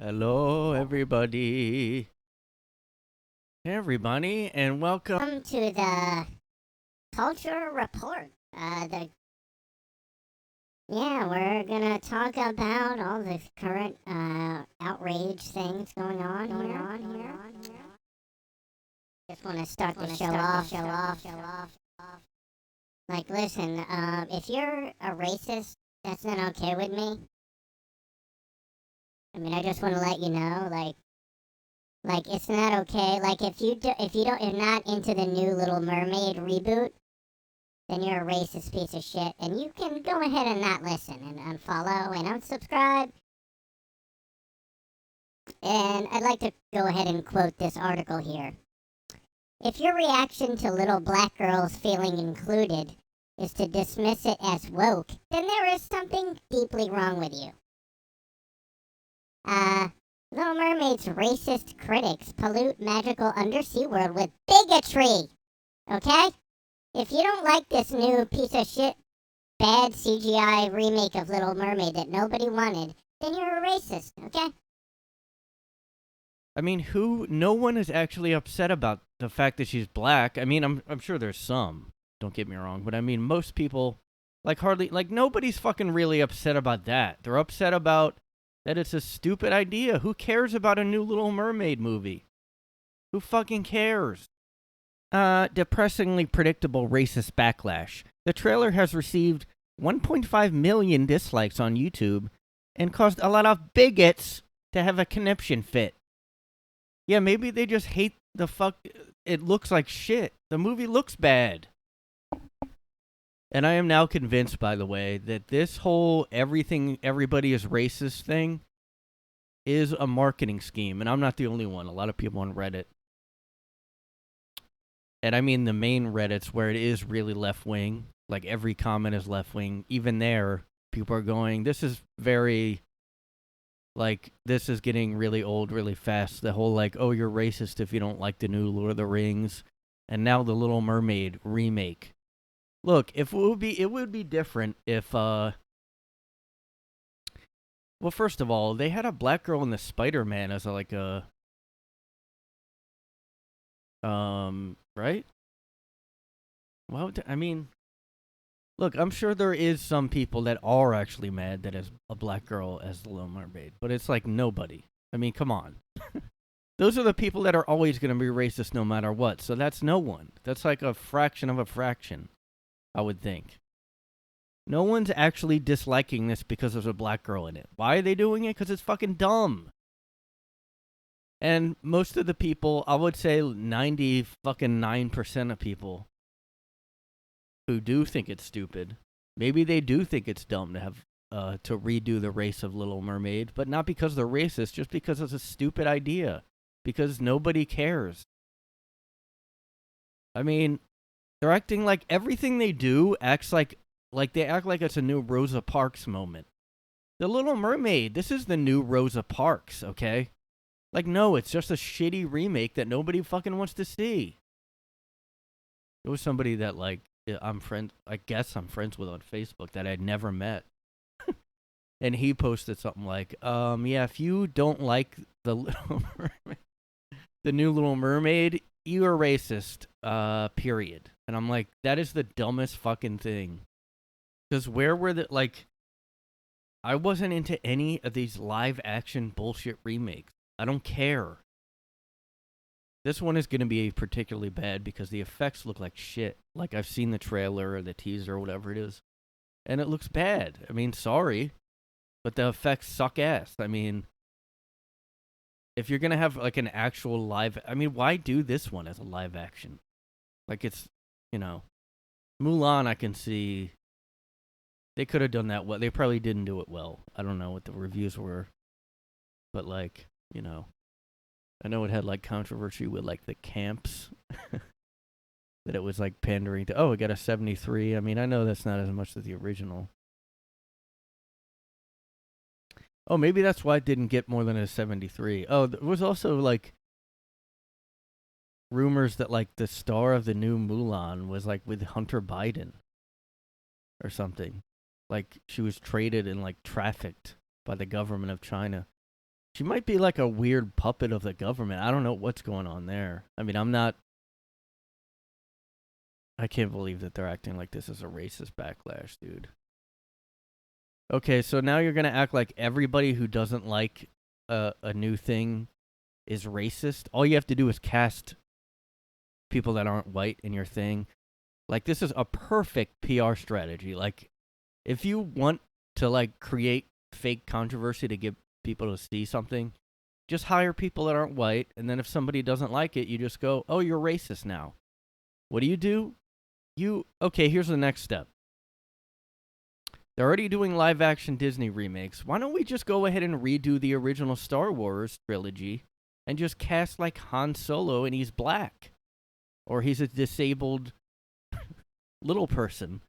Hello, everybody. Hey, everybody, and welcome. Welcome to the Culture Report. We're gonna talk about all the current outrage things going on here. Just want to start the show off. Like, listen, if you're a racist, that's not okay with me. I mean, I just want to let you know, like it's not okay. Like, if you're not into the new Little Mermaid reboot, then you're a racist piece of shit, and you can go ahead and not listen and unfollow and unsubscribe. And I'd like to go ahead and quote this article here. If your reaction to little black girls feeling included is to dismiss it as woke, then there is something deeply wrong with you. Little Mermaid's racist critics pollute magical undersea world with bigotry. Okay? If you don't like this new piece of shit, bad CGI remake of Little Mermaid that nobody wanted, then you're a racist, okay? I mean, no one is actually upset about the fact that she's black. I mean, I'm sure there's some. Don't get me wrong, but I mean, most people, nobody's fucking really upset about that. They're upset about that it's a stupid idea. Who cares about a new Little Mermaid movie? Who fucking cares? Depressingly predictable racist backlash. The trailer has received 1.5 million dislikes on YouTube and caused a lot of bigots to have a conniption fit. Yeah, maybe they just hate the fuck. It looks like shit. The movie looks bad. And I am now convinced, by the way, that this whole everybody is racist thing is a marketing scheme. And I'm not the only one. A lot of people on Reddit. And I mean the main Reddits where it is really left wing. Like every comment is left wing. Even there, people are going, this is getting really old really fast. The whole oh, you're racist if you don't like the new Lord of the Rings. And now the Little Mermaid remake. Look, it would be different if well, first of all, they had a black girl in the Spider-Man as right? Well, I mean, look, I'm sure there is some people that are actually mad that is a black girl as the Little Mermaid, but it's like nobody. I mean, come on. Those are the people that are always going to be racist no matter what. So that's no one. That's like a fraction of a fraction, I would think. No one's actually disliking this because there's a black girl in it. Why are they doing it? Because it's fucking dumb. And most of the people, I would say 99% of people who do think it's stupid, maybe they do think it's dumb to have to redo the race of Little Mermaid, but not because they're racist, just because it's a stupid idea. Because nobody cares. I mean, they're acting like everything they do acts like they act like it's a new Rosa Parks moment. The Little Mermaid, this is the new Rosa Parks, okay? Like, no, it's just a shitty remake that nobody fucking wants to see. It was somebody that I guess I'm friends with on Facebook that I'd never met. And he posted something like, yeah, if you don't like the Little Mermaid, the new Little Mermaid, you are racist, period. And I'm like, that is the dumbest fucking thing. Because where were I wasn't into any of these live action bullshit remakes. I don't care. This one is going to be particularly bad because the effects look like shit. Like, I've seen the trailer or the teaser or whatever it is, and it looks bad. I mean, sorry, but the effects suck ass. I mean, if you're going to have, an actual live... I mean, why do this one as a live action? It's, Mulan, I can see... They could have done that well. They probably didn't do it well. I don't know what the reviews were. But, I know it had, controversy with, the camps. That it was, pandering to, oh, it got a 73. I mean, I know that's not as much as the original. Oh, maybe that's why it didn't get more than a 73. Oh, there was also, rumors that, the star of the new Mulan was, with Hunter Biden. Or something. She was traded and, trafficked by the government of China. She might be like a weird puppet of the government. I don't know what's going on there. I mean, I can't believe that they're acting like this is a racist backlash, dude. Okay, so now you're gonna act like everybody who doesn't like a new thing is racist. All you have to do is cast people that aren't white in your thing. Like, this is a perfect PR strategy. Like, if you want to like create fake controversy to get people to see something, just hire people that aren't white, and then if somebody doesn't like it, you just go, "Oh, you're racist now." What do? Okay, here's the next step. They're already doing live action Disney remakes. Why don't we just go ahead and redo the original Star Wars trilogy and just cast like Han Solo and he's black? Or he's a disabled little person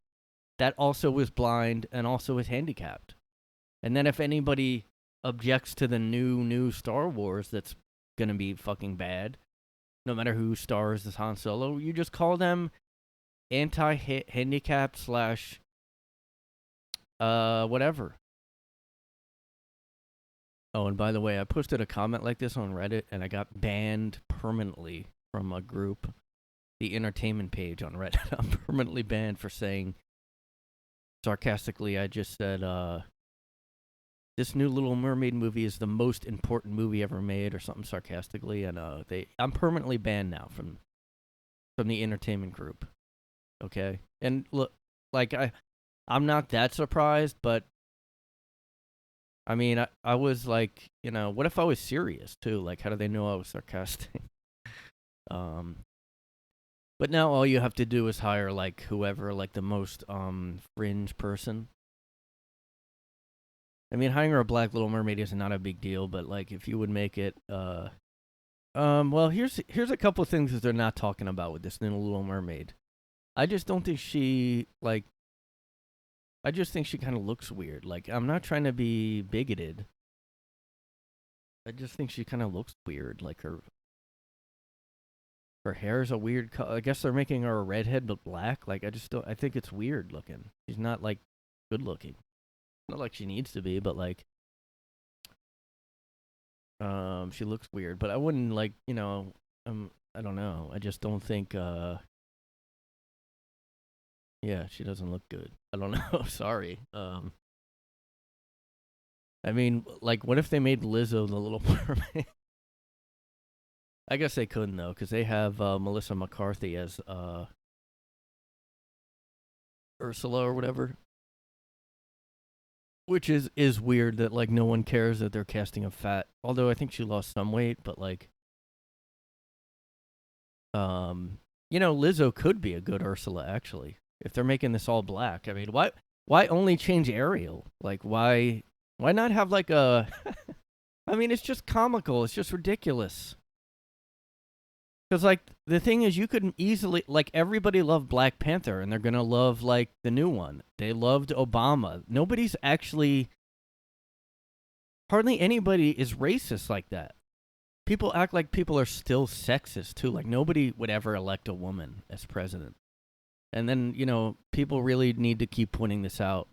that also is blind and also is handicapped. And then if anybody objects to the new Star Wars that's going to be fucking bad, no matter who stars as Han Solo, you just call them anti-handicap / whatever. Oh, and by the way, I posted a comment like this on Reddit, and I got banned permanently from a group, the entertainment page on Reddit. I'm permanently banned for saying, sarcastically, I just said, this new Little Mermaid movie is the most important movie ever made, or something sarcastically, and I'm permanently banned now from the entertainment group. Okay? And look, like, I'm not that surprised, but I mean, I was like, what if I was serious too? Like, how do they know I was sarcastic? But now all you have to do is hire like whoever, like the most fringe person. I mean, hiring a black Little Mermaid is not a big deal, but like if you would make it, well, here's a couple of things that they're not talking about with this new Little Mermaid. I just don't think she like. I just think she kind of looks weird. Like, I'm not trying to be bigoted. I just think she kind of looks weird. Like, her hair is a weird color. I guess they're making her a redhead but black. Like, I think it's weird looking. She's not, like, good looking. Not like she needs to be, but, like, she looks weird. But I wouldn't, like, I don't know. I just don't think, yeah, she doesn't look good. I don't know. Sorry. I mean, like, what if they made Lizzo the Little Mermaid? I guess they couldn't, though, because they have Melissa McCarthy as Ursula or whatever. Which is weird that, like, no one cares that they're casting a fat. Although I think she lost some weight, but, like, Lizzo could be a good Ursula, actually. If they're making this all black. I mean, why only change Ariel? Like, why not have, like, a... I mean, it's just comical. It's just ridiculous. Because, like, the thing is, you could easily... Like, everybody loved Black Panther, and they're going to love, like, the new one. They loved Obama. Nobody's actually... Hardly anybody is racist like that. People act like people are still sexist, too. Like, nobody would ever elect a woman as president. And then, people really need to keep pointing this out,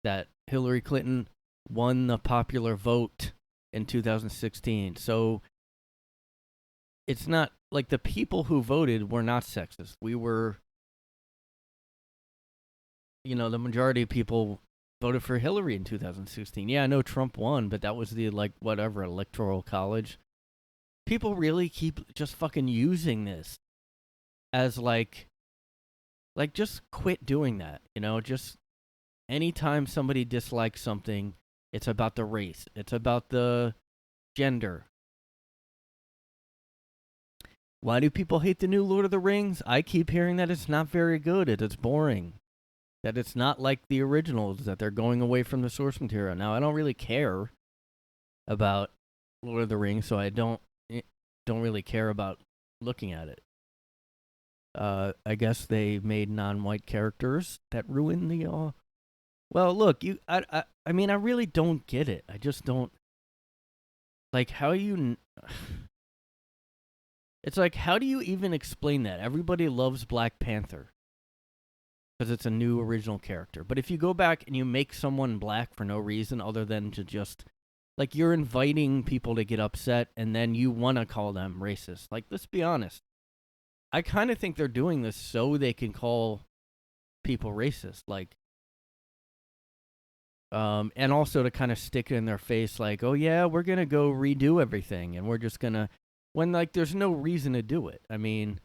that Hillary Clinton won the popular vote in 2016. So it's not like the people who voted were not sexist. We were, the majority of people voted for Hillary in 2016. Yeah, I know Trump won, but that was the, like, whatever, electoral college. People really keep just fucking using this as, like, just quit doing that, just anytime somebody dislikes something, it's about the race. It's about the gender. Why do people hate the new Lord of the Rings? I keep hearing that it's not very good, that it's boring, that it's not like the originals, that they're going away from the source material. Now, I don't really care about Lord of the Rings, so I don't really care about looking at it. I guess they made non-white characters that ruin the. Well, look, I mean, I really don't get it. I just don't. Like, how you. It's like, how do you even explain that? Everybody loves Black Panther because it's a new original character. But if you go back and you make someone black for no reason other than to just Like, you're inviting people to get upset, and then you want to call them racist. Like, let's be honest. I kind of think they're doing this so they can call people racist. Like, and also to kind of stick it in their face, like, oh yeah, we're gonna go redo everything, and we're just gonna, when like there's no reason to do it. I mean,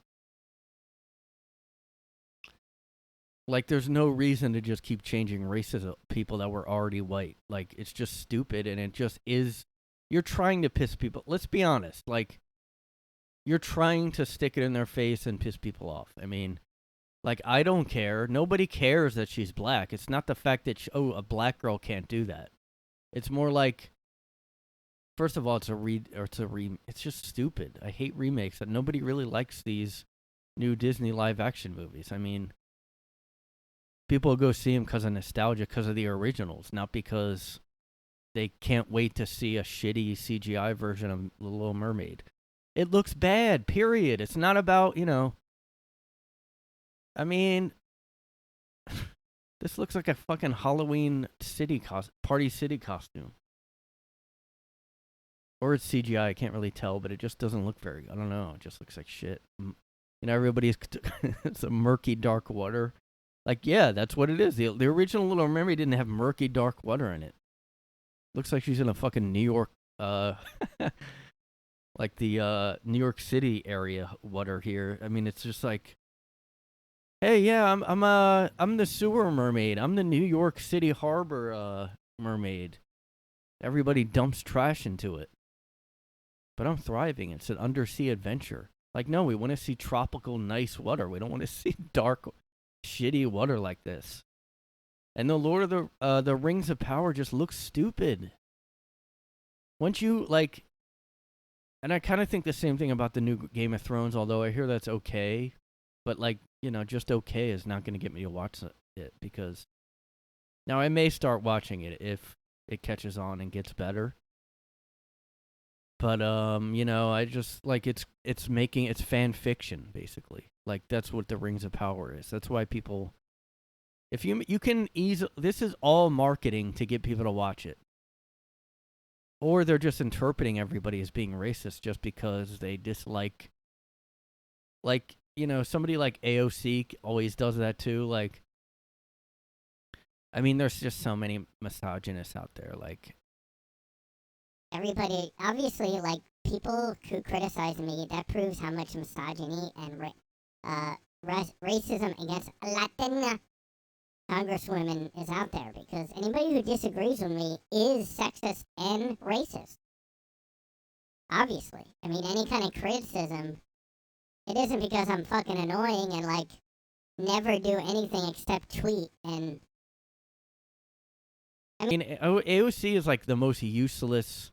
like, there's no reason to just keep changing races of people that were already white. Like, it's just stupid, and it just is. You're trying to piss people. Let's be honest. Like, you're trying to stick it in their face and piss people off. I mean, like, I don't care. Nobody cares that she's black. It's not the fact that, a black girl can't do that. It's more like, first of all, it's just stupid. I hate remakes. That nobody really likes these new Disney live action movies. I mean, people go see them because of nostalgia, because of the originals, not because they can't wait to see a shitty CGI version of The Little Mermaid. It looks bad, period. It's not about, I mean, this looks like a fucking Halloween party city costume. Or it's CGI, I can't really tell, but it just doesn't look very, I don't know, it just looks like shit. Everybody's, it's a murky, dark water. Like, yeah, that's what it is. The original Little Mermaid didn't have murky, dark water in it. Looks like she's in a fucking New York, like the New York City area water here. I mean, it's just like, hey, yeah, I'm the sewer mermaid. I'm the New York City harbor mermaid. Everybody dumps trash into it, but I'm thriving. It's an undersea adventure. Like, no, we want to see tropical, nice water. We don't want to see dark, shitty water like this. And the Lord of the Rings of Power just looks stupid. Once you, like, and I kind of think the same thing about the new Game of Thrones, although I hear that's okay. But, like, just okay is not going to get me to watch it, because now I may start watching it if it catches on and gets better. But, I just, like, it's fan fiction, basically. Like, that's what the Rings of Power is. That's why people, if you can this is all marketing to get people to watch it. Or they're just interpreting everybody as being racist just because they dislike, like, somebody like AOC always does that too. Like, I mean, there's just so many misogynists out there. Like, Everybody, obviously, like, people who criticize me, that proves how much misogyny and racism against Latin congresswomen is out there, because anybody who disagrees with me is sexist and racist. Obviously. I mean, any kind of criticism, it isn't because I'm fucking annoying and, like, never do anything except tweet. And I mean, AOC is, like, the most useless,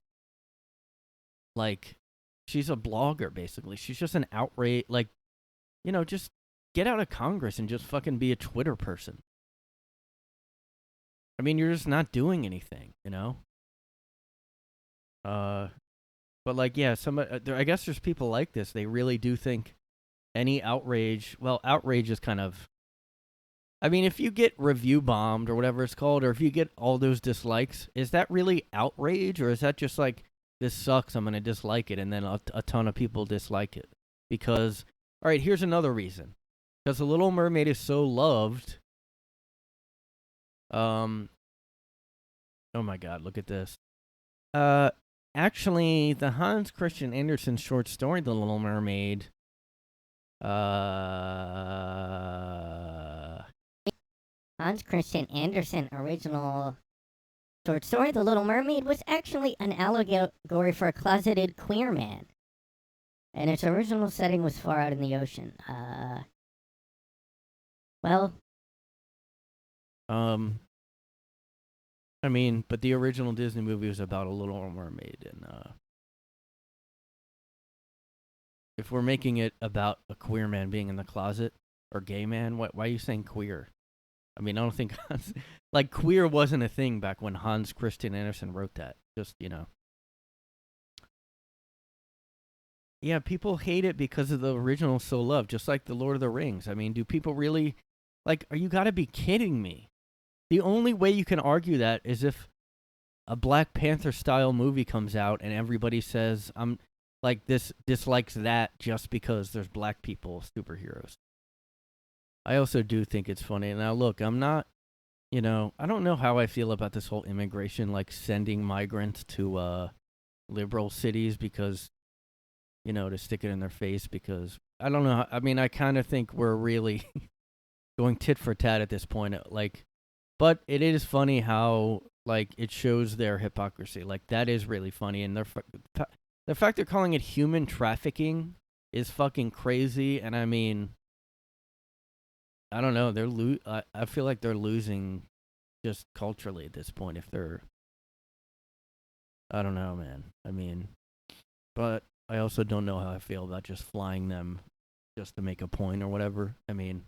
like, she's a blogger, basically. She's just an outrage, like, just get out of Congress and just fucking be a Twitter person. I mean, you're just not doing anything, But, like, yeah, I guess there's people like this. They really do think any outrage, well, outrage is kind of, I mean, if you get review bombed or whatever it's called, or if you get all those dislikes, is that really outrage, or is that just like, this sucks, I'm going to dislike it, and then a ton of people dislike it? Because, all right, here's another reason. Because The Little Mermaid is so loved. Oh my God, look at this. Actually, the Hans Christian Andersen short story, The Little Mermaid, Hans Christian Andersen original short story, The Little Mermaid, was actually an allegory for a closeted queer man. And its original setting was far out in the ocean. I mean, but the original Disney movie was about a Little Mermaid, and if we're making it about a queer man being in the closet, or gay man, why are you saying queer? I mean, I don't think like, queer wasn't a thing back when Hans Christian Andersen wrote that. Just, yeah, people hate it because of the original so loved, just like the Lord of the Rings. I mean, do people really, like, you gotta be kidding me? The only way you can argue that is if a Black Panther style movie comes out and everybody says I'm like this dislikes that just because there's black people superheroes. I also do think it's funny. Now look, I'm not, I don't know how I feel about this whole immigration, like sending migrants to liberal cities because, to stick it in their face because I don't know. I mean, I kind of think we're really going tit for tat at this point. Like, but it is funny how like it shows their hypocrisy. Like that is really funny, and the fact they're calling it human trafficking is fucking crazy. And I mean, I don't know. I feel like they're losing just culturally at this point. If they're, I don't know, man. I mean, but I also don't know how I feel about just flying them just to make a point or whatever. I mean,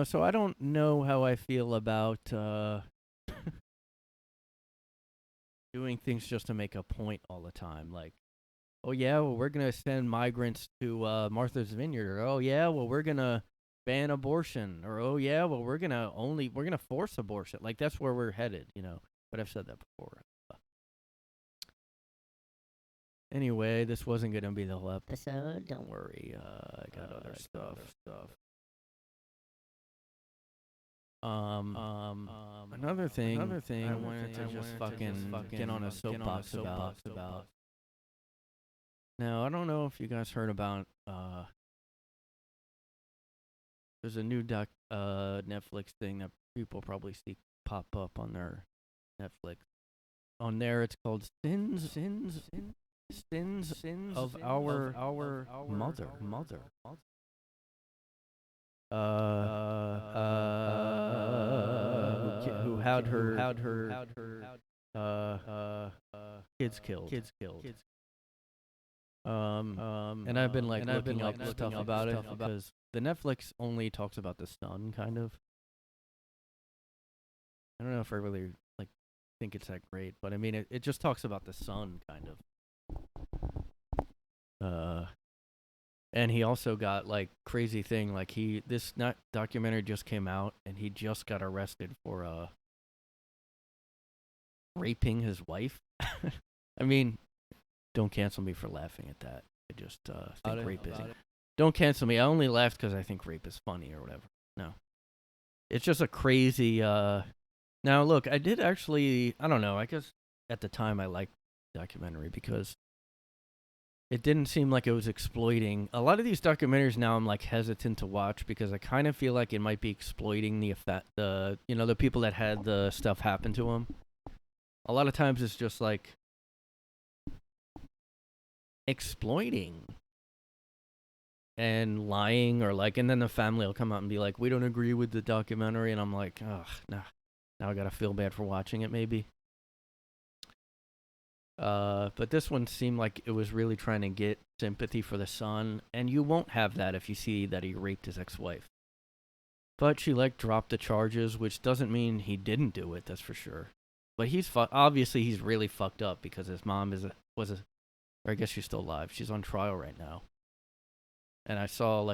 so I don't know how I feel about doing things just to make a point all the time. Like, oh yeah, well we're gonna send migrants to Martha's Vineyard, or oh yeah, well we're gonna ban abortion, or oh yeah, well we're gonna force abortion. Like that's where we're headed, But I've said that before. Anyway, this wasn't gonna be the whole episode. Don't worry, I got other stuff. Another thing I wanted to just fucking get on a soapbox about. Now, I don't know if you guys heard about, there's a new Netflix thing that people probably see pop up on their Netflix. On there, it's called Sins of Our Mother. Who had her kids killed. And I've been looking up stuff about it because the Netflix only talks about the son, kind of. I don't know if I really think it's that great, but I mean it just talks about the son, kind of. And he also got crazy thing, this documentary just came out and he just got arrested for raping his wife. I mean, don't cancel me for laughing at that. I just think rape is. Don't cancel me. I only laughed because I think rape is funny or whatever. No, it's just a crazy. Now look, I did actually. I don't know. I guess at the time I liked the documentary because it didn't seem like it was exploiting. A lot of these documentaries now I'm hesitant to watch because I kind of feel like it might be exploiting the people that had the stuff happen to them. A lot of times it's just exploiting and lying, or and then the family will come out and be like, we don't agree with the documentary, and I'm like, ugh, nah, now I gotta feel bad for watching it maybe. But this one seemed like it was really trying to get sympathy for the son, and you won't have that if you see that he raped his ex-wife. But she dropped the charges, which doesn't mean he didn't do it, that's for sure. But obviously he's really fucked up because his mom or I guess she's still alive. She's on trial right now. And I saw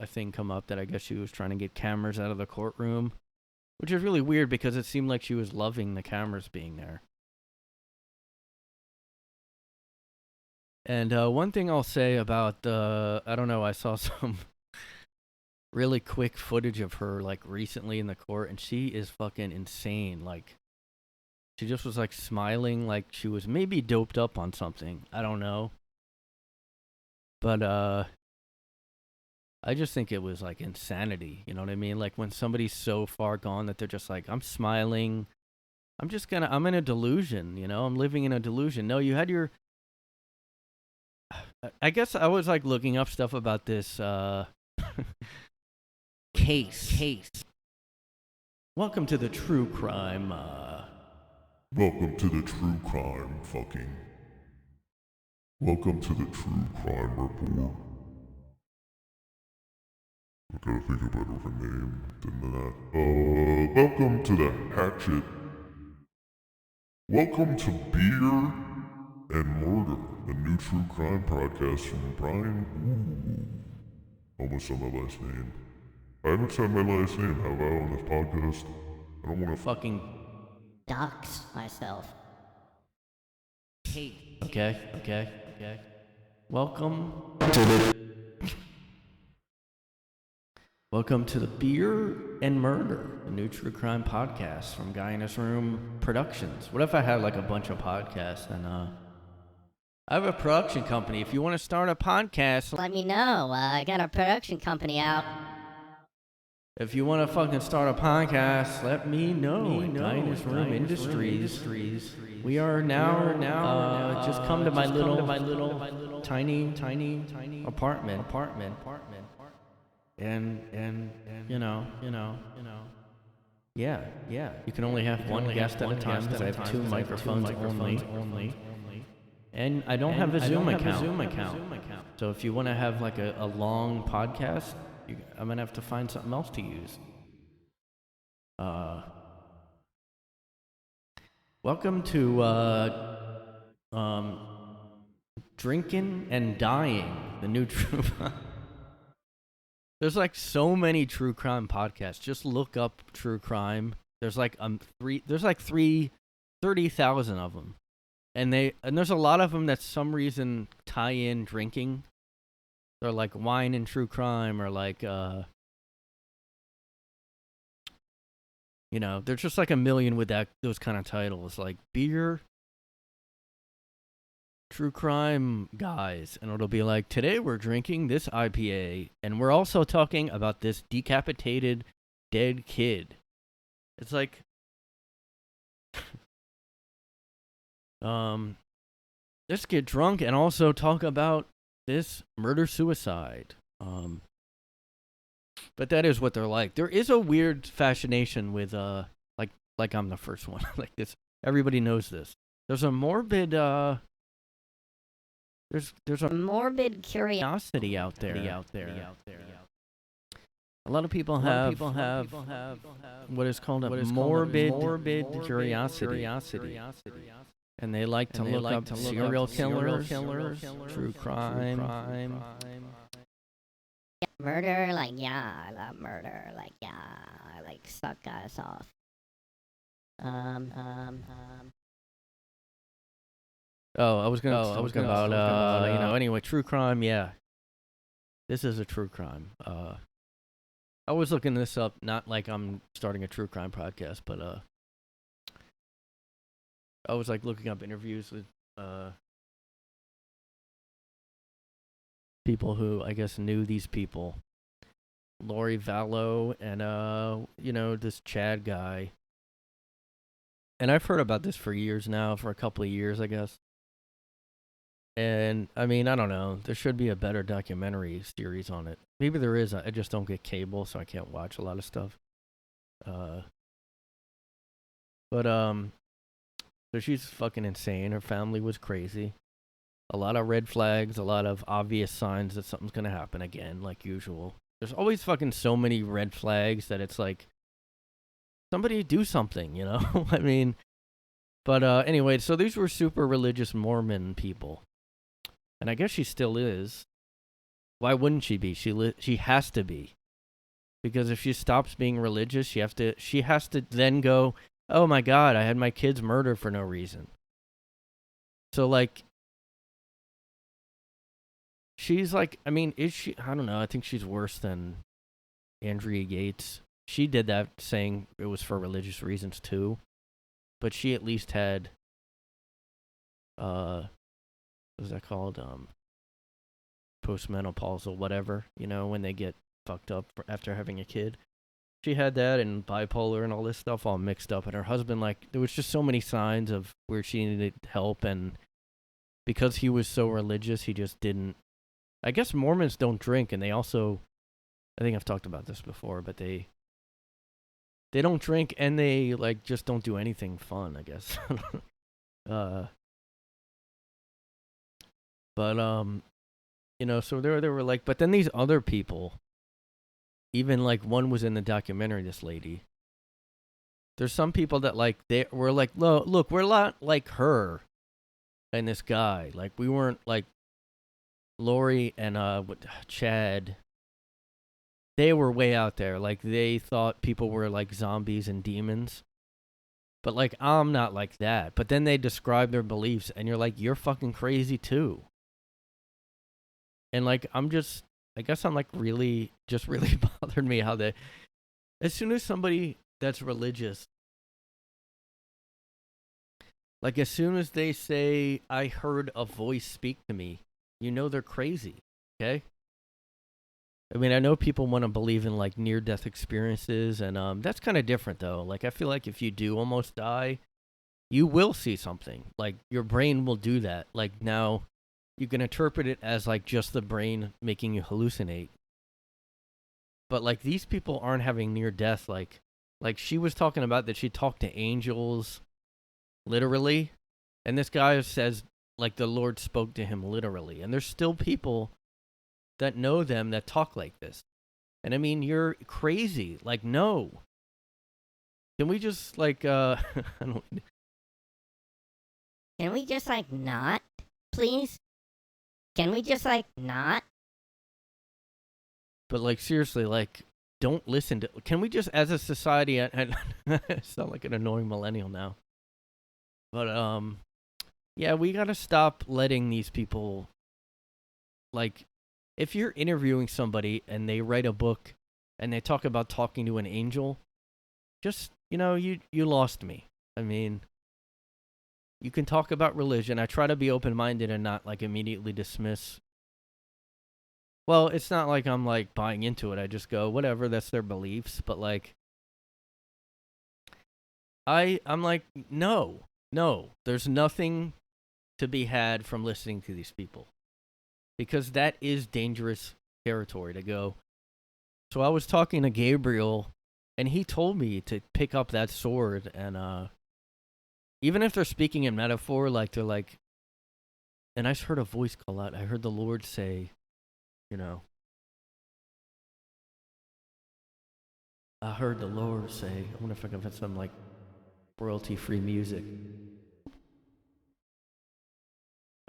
a thing come up that I guess she was trying to get cameras out of the courtroom, which is really weird because it seemed like she was loving the cameras being there. And one thing I'll say about I don't know, I saw some really quick footage of her recently in the court, and she is fucking insane. She just was smiling like she was maybe doped up on something. I don't know. But I just think it was insanity, you know what I mean? When somebody's so far gone that they're just I'm smiling. I'm in a delusion, I'm living in a delusion. No, you had your I guess I was looking up stuff about this case. Welcome to the true crime. Welcome to the true crime fucking. Welcome to the true crime report. I gotta think of a better name than that. Welcome to the Hatchet. Welcome to Beer and Murder, the new true crime podcast from Brian. Ooh. Almost said my last name. I haven't said my last name. How about on this podcast? I don't want to fucking dox myself. Okay. Welcome to the Beer and Murder, the new true crime podcast from Guy in His Room Productions. What if I had like a bunch of podcasts and I have a production company. If you want to start a podcast, Let me know. I got a production company out. if you want to fucking start a podcast, let me know. Guy in His Room Industries. We are now just come to my little tiny apartment. And you know. Yeah. You can only have one guest at a time because I have two microphones only. And I don't have a Zoom account. So if you want to have like a long podcast, I'm going to have to find something else to use. Welcome to Drinking and Dying, the new true. There's like so many true crime podcasts. Just look up true crime. There's like 30,000 of them. And there's a lot of them that some reason tie in drinking. They're like wine and true crime, or like there's just like a million with those kind of titles, like beer, true crime guys, and it'll be like, today we're drinking this IPA, and we're also talking about this decapitated dead kid. It's like, let's get drunk and also talk about this murder-suicide. But that is what they're like. There is a weird fascination with, like I'm the first one. Like this, everybody knows this. There's a morbid, there's a Morbid curiosity out there. A lot of people have what is called a morbid curiosity. And they like to look up serial killers, true crime. Murder, like, yeah, I love murder. Like, yeah, I like suck guys off. Oh, I was gonna anyway, true crime, yeah. This is a true crime. I was looking this up, not like I'm starting a true crime podcast, but I was like looking up interviews with people who I guess knew these people. Lori Vallow and this Chad guy. And I've heard about this for years now, for a couple of years, I guess. And I mean, I don't know. There should be a better documentary series on it. Maybe there is. I just don't get cable, so I can't watch a lot of stuff. So she's fucking insane. Her family was crazy. A lot of red flags, a lot of obvious signs that something's gonna happen again, like usual. There's always fucking so many red flags that it's like, somebody do something, you know? I mean, but anyway, so these were super religious Mormon people. And I guess she still is. Why wouldn't she be? She has to be. Because if she stops being religious, she has to then go, oh my God, I had my kids murdered for no reason. So like, she's like, I mean, is she? I don't know. I think she's worse than Andrea Yates. She did that saying it was for religious reasons too. But she at least had, what was that called? Postmenopausal, whatever, when they get fucked up after having a kid. She had that and bipolar and all this stuff all mixed up. And her husband, like, there was just so many signs of where she needed help. And because he was so religious, he just didn't. I guess Mormons don't drink, and they also, I think I've talked about this before, but they don't drink, and they like just don't do anything fun, I guess. So there were like, but then these other people, even like one was in the documentary, this lady. There's some people that like, they were like, look, we're not like her and this guy. Like, we weren't like Lori and Chad. They were way out there. Like, they thought people were like zombies and demons. But like, I'm not like that. But then they describe their beliefs, and you're like, you're fucking crazy too. And like, I guess I'm like really bothered me how they, as soon as somebody that's religious, like as soon as they say, I heard a voice speak to me, you know they're crazy, okay? I mean, I know people want to believe in like near-death experiences, and that's kind of different though. Like, I feel like if you do almost die, you will see something. Like, your brain will do that. Like, now, you can interpret it as like just the brain making you hallucinate. But like, these people aren't having near-death. Like she was talking about that she talked to angels, literally, and this guy says like the Lord spoke to him literally, and there's still people that know them that talk like this. And I mean, you're crazy. Like, no. Can we just like I don't Can we just, like, not? Please? Can we just, like, not? but like seriously, like, don't listen to, can we just as a society, I sound like an annoying millennial now. But yeah, we got to stop letting these people, like, if you're interviewing somebody and they write a book and they talk about talking to an angel, just, you lost me. I mean, you can talk about religion. I try to be open-minded and not like immediately dismiss. Well, it's not like I'm like buying into it. I just go, whatever, that's their beliefs. But like, I'm like, no, there's nothing to be had from listening to these people, because that is dangerous territory to go. So I was talking to Gabriel, and he told me to pick up that sword, and even if they're speaking in metaphor, like they're like, and I heard a voice call out. I heard the Lord say, I heard the Lord say, I wonder if I can find some like royalty-free music.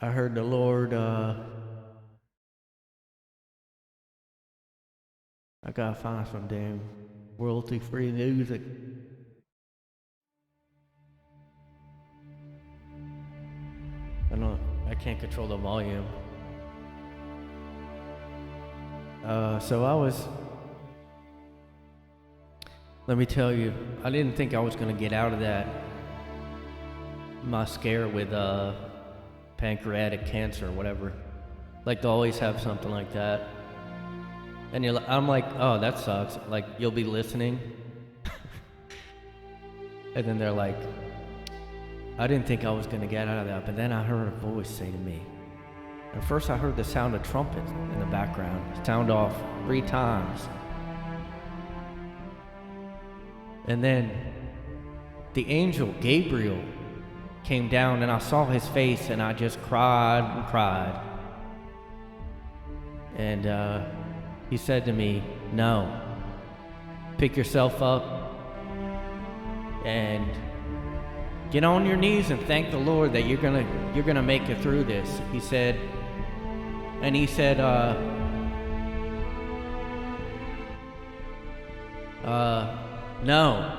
I heard the Lord, I gotta find some damn royalty-free music. I can't control the volume. Let me tell you, I didn't think I was gonna get out of my scare with pancreatic cancer or whatever. Like, they'll always have something like that. And I'm like, oh, that sucks. Like, you'll be listening. And then they're like, I didn't think I was going to get out of that. But then I heard a voice say to me. And first I heard the sound of trumpets in the background. Sound off 3 times. And then the angel, Gabriel, came down, and I saw his face, and I just cried and cried. And he said to me, no, pick yourself up and get on your knees and thank the Lord that you're gonna make it through this. He said, no,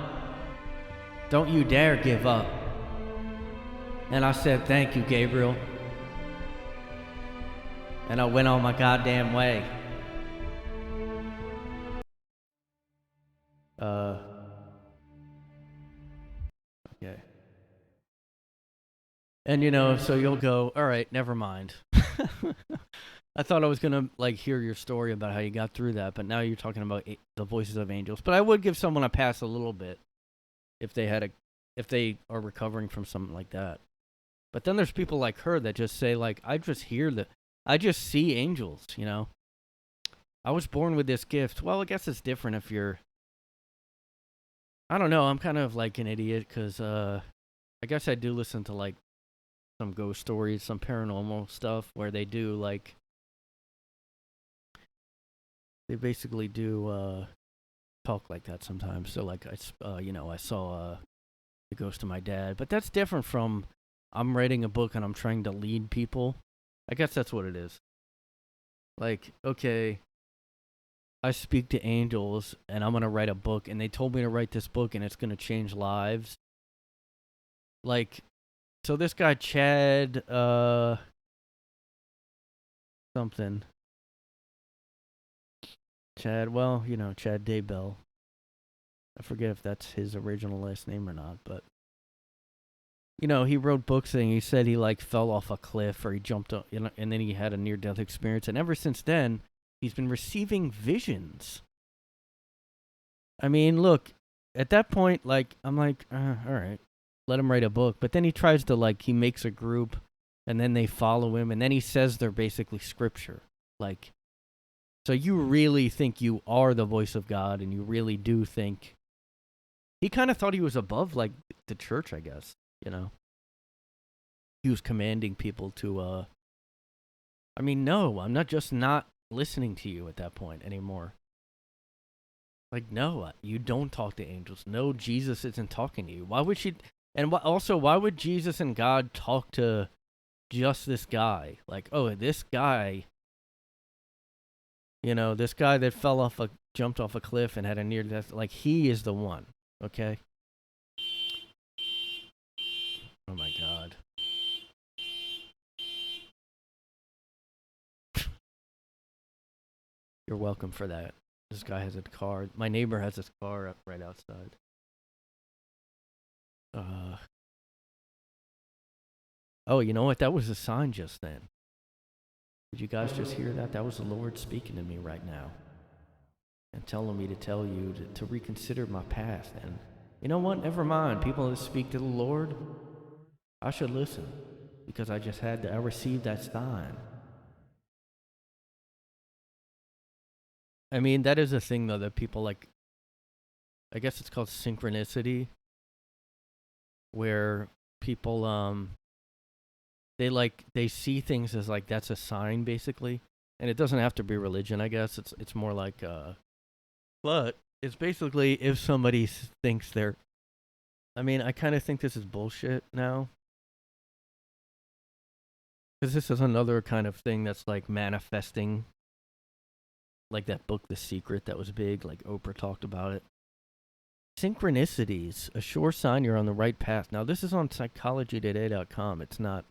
don't you dare give up. And I said, thank you, Gabriel. And I went on my goddamn way. Okay. And so you'll go, all right, never mind. I thought I was gonna like hear your story about how you got through that, but now you're talking about the voices of angels. But I would give someone a pass a little bit if they are recovering from something like that. But then there's people like her that just say, like, I just see angels, I was born with this gift. Well, I guess it's different if you're, I don't know, I'm kind of like an idiot because I guess I do listen to like some ghost stories, some paranormal stuff where they do like, they basically do talk like that sometimes. So like, I saw the ghost of my dad, but that's different from I'm writing a book and I'm trying to lead people. I guess that's what it is. Like, okay, I speak to angels and I'm going to write a book, and they told me to write this book and it's going to change lives. like, so this guy Chad, something. Chad, well, Chad Daybell. I forget if that's his original last name or not, but he wrote books and he said he like fell off a cliff or he jumped up, and then he had a near-death experience, and ever since then, he's been receiving visions. I mean, look, at that point, like, I'm like, all right, let him write a book. But then he tries to, like, he makes a group, and then they follow him, and then he says they're basically scripture. Like, so you really think you are the voice of God, and you really do think. He kind of thought he was above, like, the church, I guess, He was commanding people to, I mean, no, I'm not just not listening to you at that point anymore. Like, no, you don't talk to angels. No, Jesus isn't talking to you. Why would she? And also, why would Jesus and God talk to just this guy? Like, oh, this guy, this guy that jumped off a cliff and had a near death. Like, he is the one. Okay. Oh my God. You're welcome for that. This guy has a car. My neighbor has his car up right outside. Oh, you know what? That was a sign just then. Did you guys just hear that? That was the Lord speaking to me right now. And telling me to tell you to reconsider my path. And you know what? Never mind. People that speak to the Lord, I should listen. Because I received that sign. I mean, that is a thing, though, that people like. I guess it's called synchronicity. Where people, they see things as like, that's a sign, basically. And it doesn't have to be religion, I guess. It's more like, but it's basically if somebody thinks they're. I mean, I kind of think this is bullshit now. Because this is another kind of thing that's like manifesting. Like that book, The Secret, that was big. Like Oprah talked about it. Synchronicities, a sure sign you're on the right path. Now, this is on psychologytoday.com. It's not,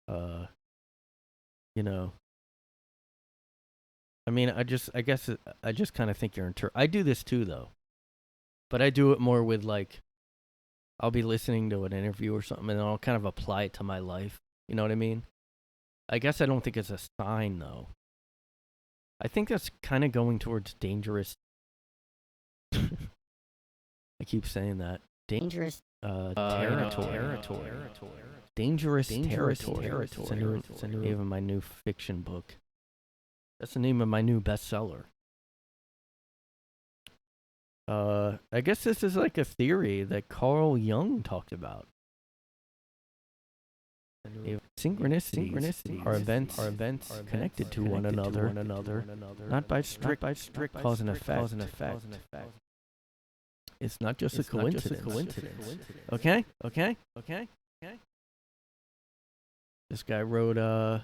I mean, I just kind of think you're I do this too, though. But I do it more with, like, I'll be listening to an interview or something, and I'll kind of apply it to my life. You know what I mean? I guess I don't think it's a sign, though. I think that's kind of going towards dangerous. I keep saying that. Dangerous territory. Dangerous territory. It's the name of my new fiction book. That's the name of my new bestseller. I guess this is like a theory that Carl Jung talked about. Synchronicities are events connected to one another, not by strict cause and effect. It's not just a coincidence. Okay. This guy wrote, I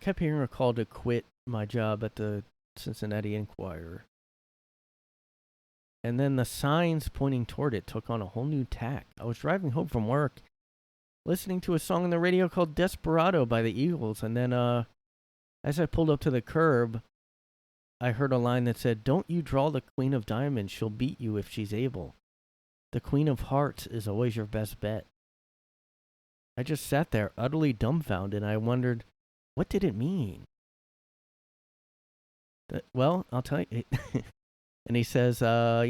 kept hearing a call to quit my job at the Cincinnati Enquirer. And then the signs pointing toward it took on a whole new tack. I was driving home from work, listening to a song on the radio called Desperado by the Eagles. And then as I pulled up to the curb, I heard a line that said, "Don't you draw the Queen of Diamonds, she'll beat you if she's able. The Queen of Hearts is always your best bet." I just sat there utterly dumbfounded, and I wondered, what did it mean? Well, I'll tell you. And he says, the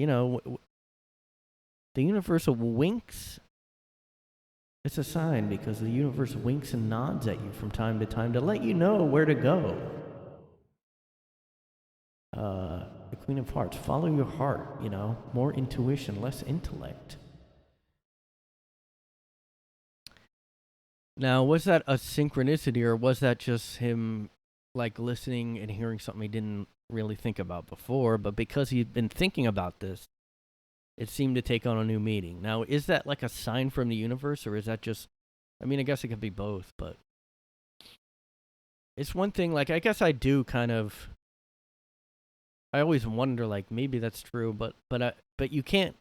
universe winks. It's a sign because the universe winks and nods at you from time to time to let you know where to go. The Queen of Hearts, follow your heart, more intuition, less intellect. Now, was that a synchronicity, or was that just him, like, listening and hearing something he didn't really think about before? But because he'd been thinking about this, it seemed to take on a new meaning. Now, is that like a sign from the universe, or is that just, I mean, I guess it could be both, but it's one thing, like, I guess I do kind of, I always wonder, like, maybe that's true, but you can't,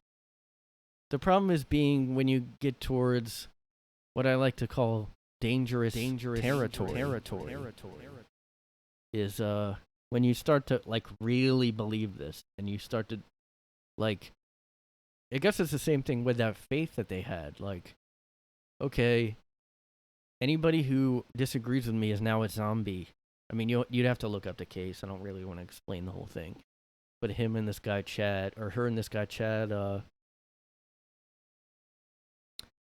the problem is being when you get towards what I like to call dangerous territory. Is when you start to like really believe this, and you start to like, I guess it's the same thing with that faith that they had. Like, okay, anybody who disagrees with me is now a zombie. I mean, you'd have to look up the case. I don't really want to explain the whole thing. But him and this guy Chad, or her and this guy Chad, the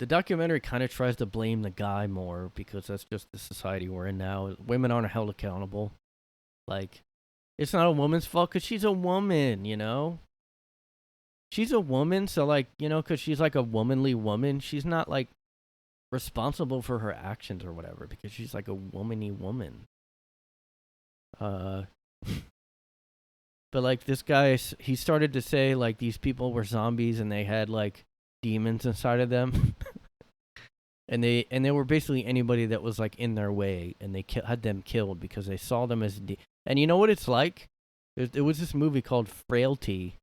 documentary kind of tries to blame the guy more because that's just the society we're in now. Women aren't held accountable. Like, it's not a woman's fault because she's a woman, you know? She's a woman, so, like, you know, because she's, like, a womanly woman, she's not, like, responsible for her actions or whatever because she's, like, a womany woman. But, like, this guy, he started to say, like, these people were zombies and they had, like, demons inside of them. and they were basically anybody that was, like, in their way, and they had them killed because they saw them as... And you know what it's like? There was this movie called Frailty.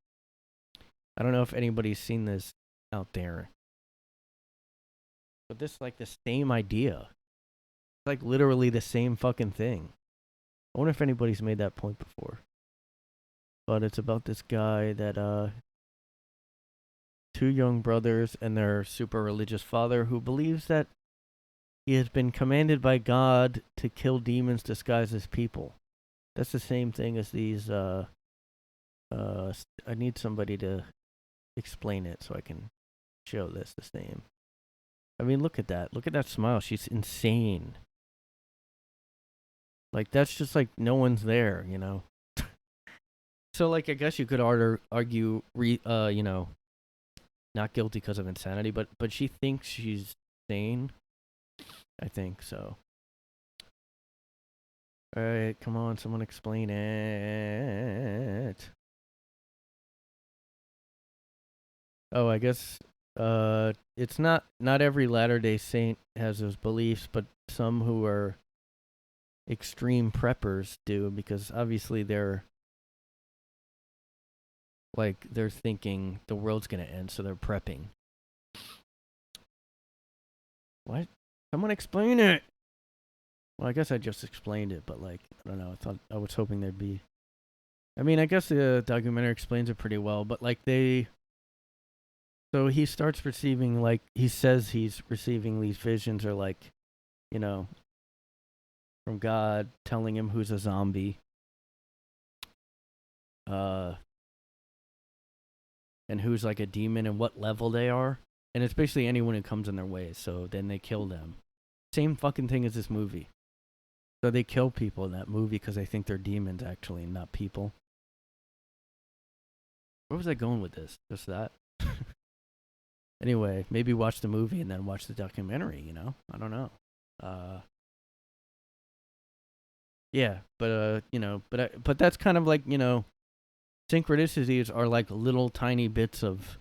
I don't know if anybody's seen this out there. But this is like the same idea. It's like literally the same fucking thing. I wonder if anybody's made that point before. But it's about this guy that, two young brothers and their super religious father who believes that he has been commanded by God to kill demons disguised as people. That's the same thing as these, I need somebody to explain it so I can show this the same. I mean, look at that. Look at that smile. She's insane. Like, that's just like no one's there, you know? So, like, I guess you could argue, you know, not guilty because of insanity, but she thinks she's sane. I think so. All right, come on, someone explain it. Oh, I guess it's not every Latter-day Saint has those beliefs, but some who are extreme preppers do, because obviously they're thinking the world's gonna end, so they're prepping. What? Someone explain it! Well, I guess I just explained it, but, like, I don't know. I was hoping there'd be... I mean, I guess the documentary explains it pretty well, but, like, so he starts receiving, like, he says he's receiving these visions, or, like, you know, from God telling him who's a zombie. And who's, like, a demon and what level they are. And it's basically anyone who comes in their way, so then they kill them. Same fucking thing as this movie. So they kill people in that movie because they think they're demons, actually, not people. Where was I going with this? Just that? Anyway, maybe watch the movie and then watch the documentary, you know? I don't know. Yeah, but, you know, but that's kind of like, you know, synchronicities are like little tiny bits of,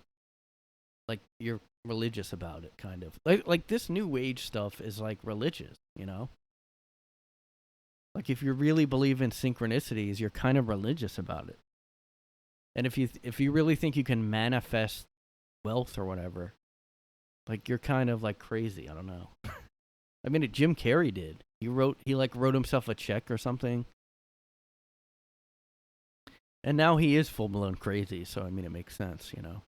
like, you're religious about it, kind of. Like this new age stuff is, like, religious, you know? Like, if you really believe in synchronicities, you're kind of religious about it. And if you really think you can manifest wealth or whatever, like, you're kind of, like, crazy. I don't know. I mean, Jim Carrey did. He wrote himself a check or something. And now he is full-blown crazy, so, I mean, it makes sense, you know.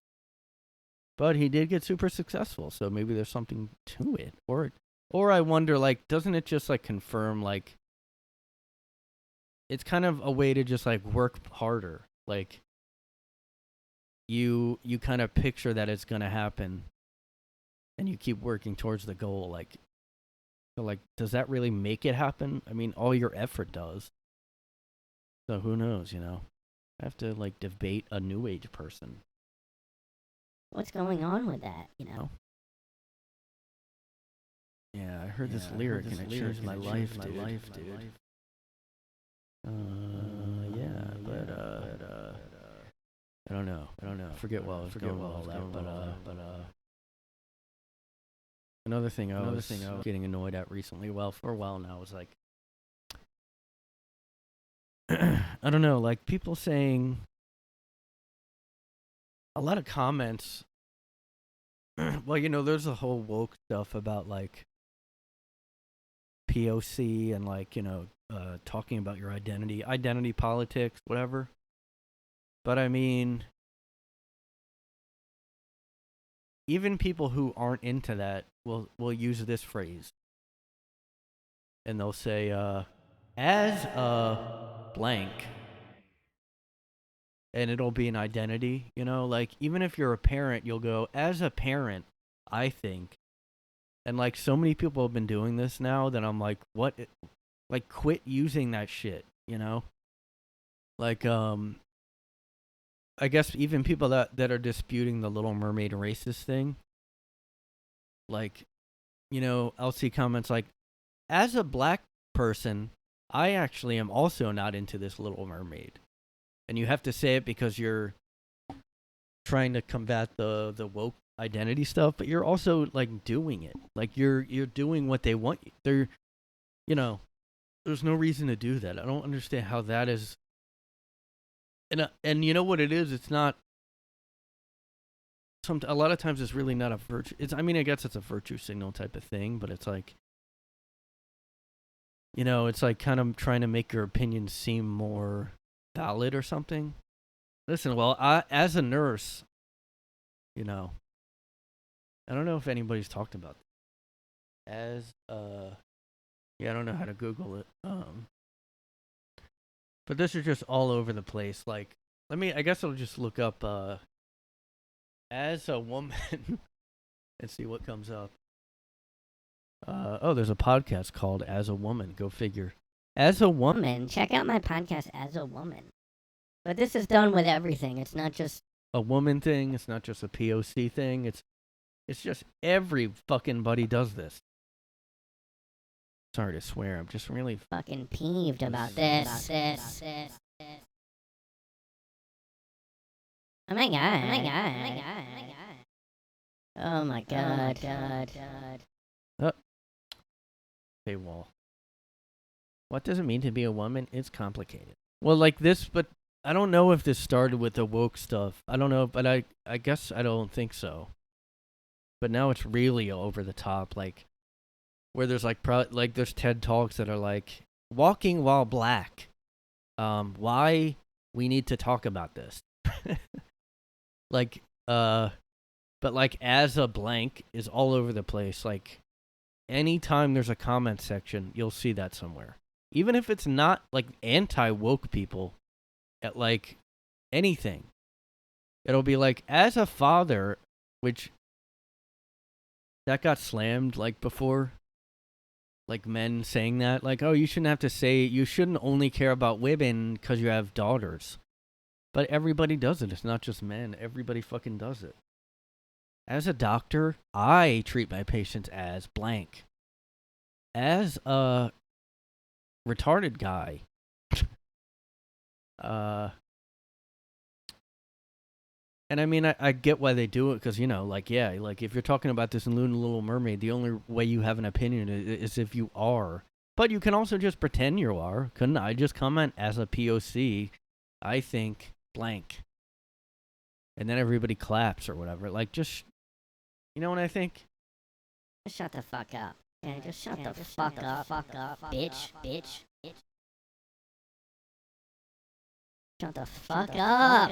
But he did get super successful, so maybe there's something to it. Or I wonder, like, doesn't it just, like, confirm, like, it's kind of a way to just, like, work harder. Like, you kind of picture that it's going to happen, and you keep working towards the goal. Like, so, like, does that really make it happen? I mean, all your effort does. So who knows, you know? I have to, like, debate a new age person. What's going on with that, you know? Yeah, I heard this lyric and it changed my life, dude. Yeah, but I don't know. I forget what I was going with all that, but another thing I was getting annoyed at recently, well, for a while now, was like, I don't know, like, people saying, a lot of comments Well, there's a whole woke stuff about like POC and like talking about your identity politics, whatever. But I mean, even people who aren't into that will use this phrase, and they'll say, "as a blank," and it'll be an identity. Like even if you're a parent, you'll go, "As a parent, I think." And like so many people have been doing this now that I'm like, what? Like, quit using that shit. Like I guess even people that are disputing the Little Mermaid racist thing, like, I'll see comments like, as a black person, I actually am also not into this Little Mermaid. And you have to say it because you're trying to combat the woke identity stuff, but you're also like doing it. Like you're doing what they want. They're, there's no reason to do that. I don't understand how that is. And you know what it is? It's not. A lot of times it's really not a virtue. I guess it's a virtue signal type of thing, but it's like, it's like kind of trying to make your opinion seem more valid or something. Listen, well, as a nurse, I don't know if anybody's talked about that. I don't know how to Google it. But this is just all over the place. Like, I guess I'll just look up, as a woman and see what comes up. There's a podcast called As a Woman. Go figure. As a woman. Check out my podcast, As a Woman. But this is done with everything. It's not just a woman thing. It's not just a POC thing. It's just every fucking buddy does this. Sorry to swear. I'm just really fucking peeved about this. Oh my god. Oh my god. Paywall. What does it mean to be a woman? It's complicated. Well, like this, but I don't know if this started with the woke stuff. I don't know, but I guess I don't think so. But now it's really over the top, like where there's like there's TED Talks that are like walking while black. Why we need to talk about this. Like but like as a blank is all over the place. Like anytime there's a comment section, you'll see that somewhere. Even if it's not like anti-woke people at like anything. It'll be like as a father, which that got slammed like before. Like men saying that, like, oh, you shouldn't only care about women because you have daughters. But everybody does it. It's not just men. Everybody fucking does it. As a doctor, I treat my patients as blank. As a retarded guy, and I get why they do it because, like if you're talking about this in Little Mermaid, the only way you have an opinion is if you are. But you can also just pretend you are. Couldn't I just comment as a POC, I think blank. And then everybody claps or whatever. Like, just, you know what I think? Just shut the fuck up. Yeah, just shut the fuck up, bitch. Shut the fuck up.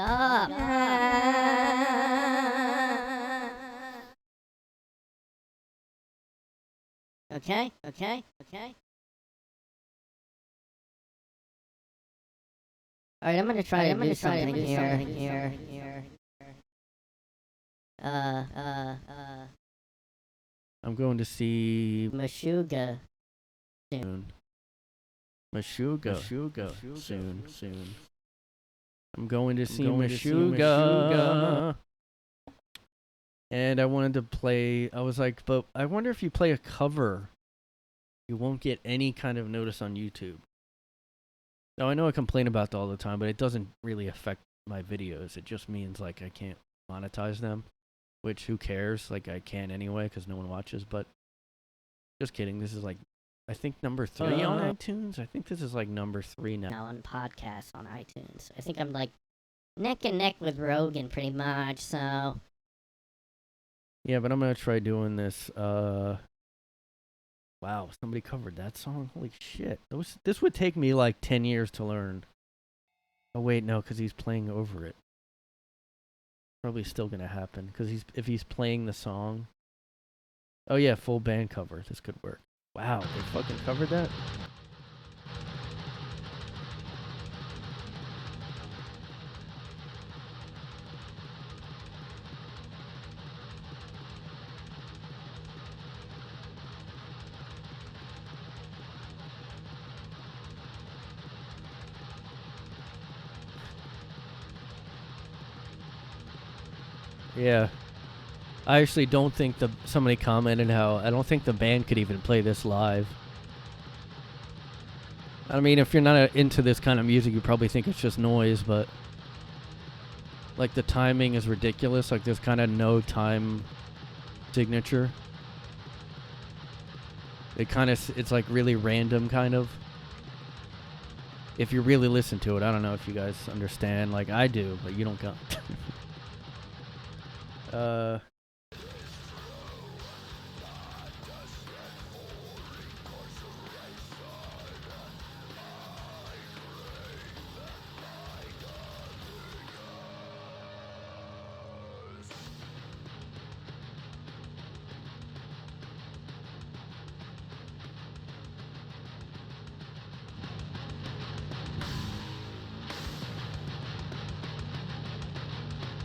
Okay. Alright, I'm gonna try to do something here. I'm going to see Meshuggah soon. Meshuggah soon. I'm going to see Meshuggah. And I wanted to play. I was like, but I wonder if you play a cover, you won't get any kind of notice on YouTube. Now, I know I complain about that all the time, but it doesn't really affect my videos. It just means like I can't monetize them, which who cares? Like I can anyway because no one watches. But just kidding. This is like, I think number 3 on iTunes. I think this is like number 3 now. Now on podcasts on iTunes. I think I'm like neck and neck with Rogan pretty much. So Yeah, but I'm gonna try doing this. Wow, somebody covered that song. Holy shit! This would take me like 10 years to learn. Oh wait, no, because he's playing over it. Probably still gonna happen because if he's playing the song. Oh yeah, full band cover. This could work. Wow, they fucking covered that. Yeah. I actually don't think somebody commented how I don't think the band could even play this live. I mean, if you're not into this kind of music, you probably think it's just noise, but like the timing is ridiculous. Like there's kind of no time signature. It's like really random kind of. If you really listen to it, I don't know if you guys understand. Like I do, but you don't go.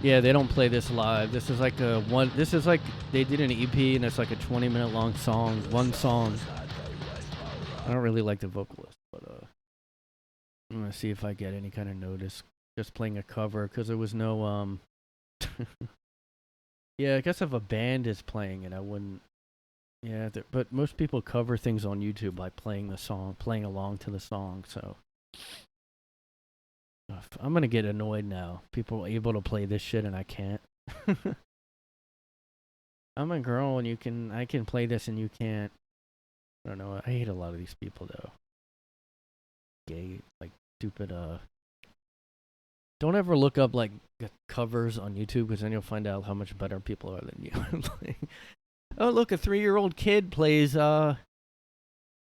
Yeah, they don't play this live. This is like This is like they did an EP and it's like a 20-minute long song, one song. I don't really like the vocalist, but I'm gonna see if I get any kind of notice just playing a cover because there was no Yeah, I guess if a band is playing it, I wouldn't. Yeah, but most people cover things on YouTube by playing the song, playing along to the song. So I'm gonna get annoyed now. People are able to play this shit and I can't. I'm a girl and I can play this and you can't. I don't know. I hate a lot of these people though. Gay, like stupid. Don't ever look up like covers on YouTube because then you'll find out how much better people are than you. Like, oh look, a 3-year-old kid plays Stairway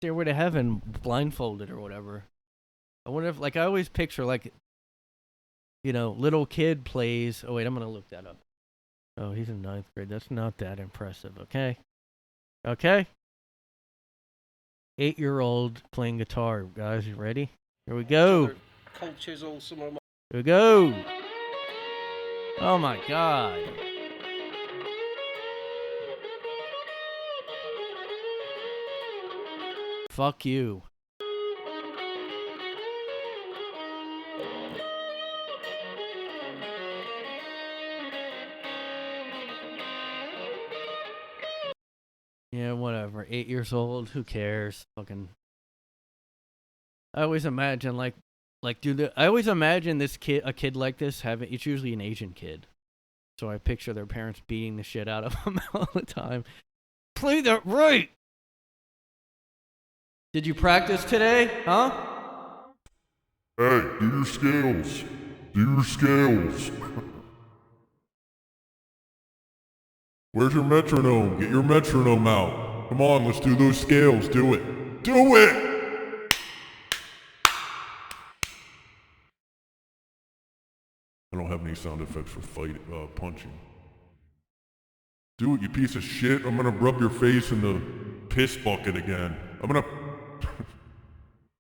to Heaven blindfolded or whatever. I wonder if I always picture little kid plays. Oh wait, I'm gonna look that up. Oh, he's in 9th grade. That's not that impressive. Okay. 8-year-old playing guitar, guys. You ready? Here we go. Cultures also. Here we go. Oh my god. Fuck you. Yeah, whatever. 8 years old. Who cares? Fucking. I always imagine I always imagine a kid like this it's usually an Asian kid. So I picture their parents beating the shit out of them all the time. Play that right! Did you practice today? Huh? Hey, do your scales. Do your scales. Where's your metronome? Get your metronome out. Come on, let's do those scales. Do it. Do it! I don't have any sound effects for punching. Do it, you piece of shit. I'm gonna rub your face in the piss bucket again. I'm gonna...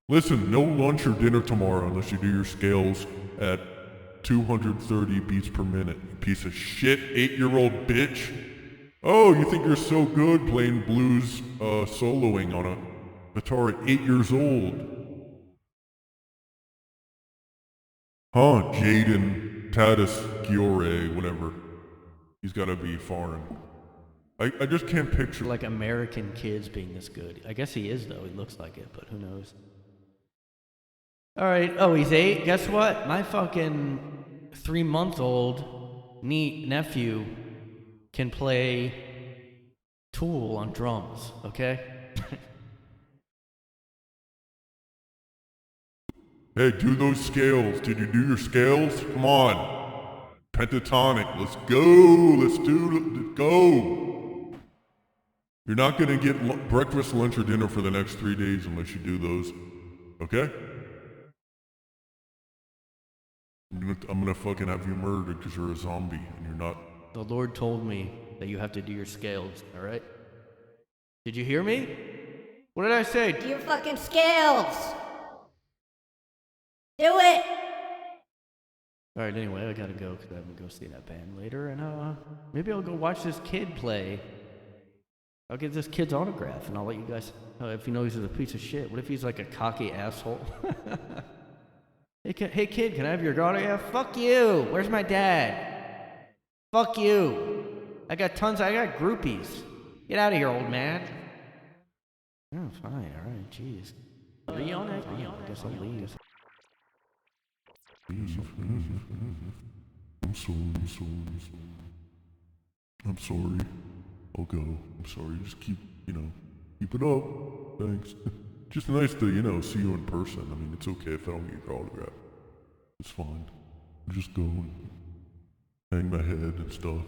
Listen, no lunch or dinner tomorrow unless you do your scales at 230 beats per minute. You piece of shit, 8-year-old bitch. Oh, you think you're so good playing blues, soloing on a guitar at 8 years old? Huh, Jaden Tatis Giore, whatever. He's gotta be foreign. I just can't picture... Like American kids being this good. I guess he is, though. He looks like it, but who knows? Alright, oh, he's 8? Guess what? My fucking 3-month-old nephew can play Tool on drums, okay? Hey, do those scales. Did you do your scales? Come on. Pentatonic. Let's go. Let's go. You're not gonna get breakfast, lunch, or dinner for the next 3 days unless you do those. Okay? I'm gonna fucking have you murdered because you're a zombie and you're not. The Lord told me that you have to do your scales, alright? Did you hear me? What did I say? Do your fucking scales! Do it! Alright, anyway, I gotta go because I'm gonna go see that band later, and maybe I'll go watch this kid play. I'll get this kid's autograph, and I'll let you guys know if he knows he's a piece of shit. What if he's like a cocky asshole? Hey kid, can I have your autograph? Fuck you! Where's my dad? Fuck you! I got groupies. Get out of here, old man. Oh, fine, alright, jeez. Are you on it? I guess I'll leave. I'm sorry. I'll go. I'm sorry. Just keep it up. Thanks. Just nice to, see you in person. I mean, it's okay if I don't get your autograph. It's fine. I'll just go and hang my head and stuff.